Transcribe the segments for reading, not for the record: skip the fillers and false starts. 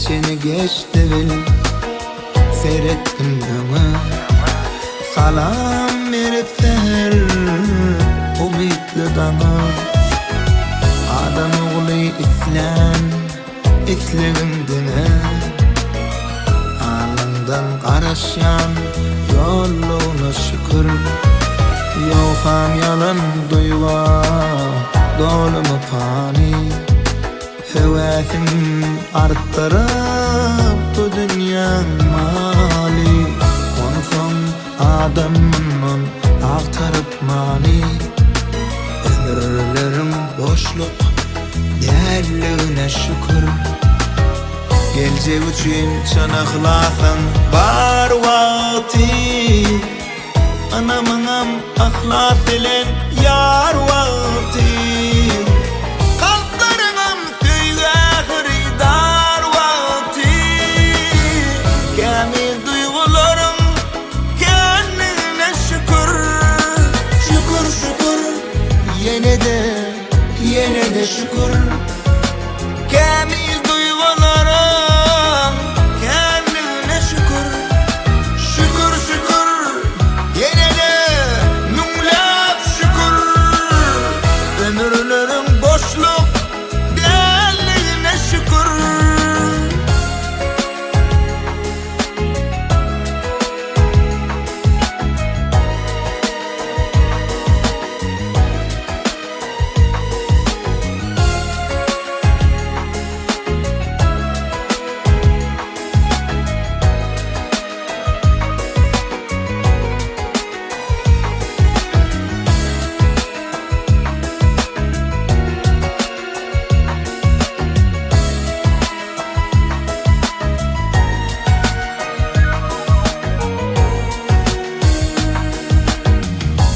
geçeni geçti bil, seyrettim ömür. Salam verip seher umutlu dana. Adam oğlu islen islegindine, alından qarasyan yolluğuna şükür. Yoxam yalan duyva dolumu pani, hevesim arttırıp bu dünyanın mali. Onson adamın aktarıp mani, ömürlerim boşluk değerliğine şükür. Gelecek için çanaklasın var vakti, anamınam ahlas ilen yar vakti. Kalklarınam tüyge hıridar vakti, kamil duygularım kendine şükür. Şükür şükür, yine de şükür. Kamil duygularım kendine şükür. Şükür şükür, yine de nümlap şükür. Ömürlerim boşluk değerliğine şükür.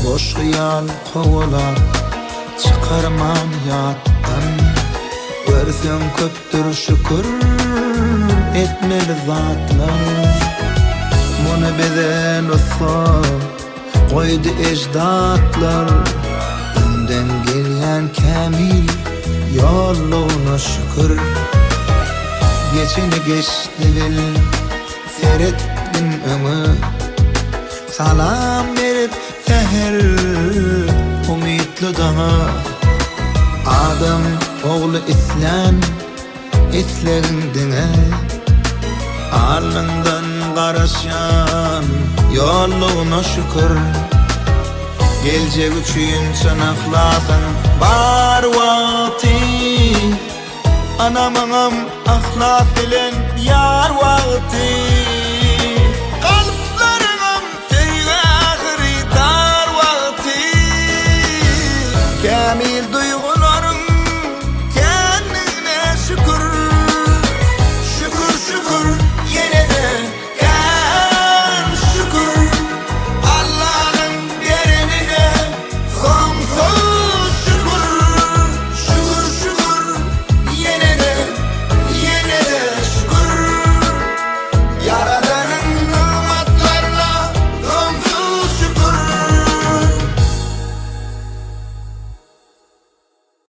Boş hayal kovalar çıkarman yattan. Görsem köptür şükür etmeli zatlar. Bunu bilen olsa koydu ecdatlar. Önden gelen kamil yolluğuna şükür. Geçeni geçti bil, seyrettim ömür. Salam verip seher umutlu dana. Adam oğlu islen islerindine, alnından qarasyan yolluğuna şükür. Gelecek üçün çanaklasın var vakti, anamınam ahlas ilen yar vakti.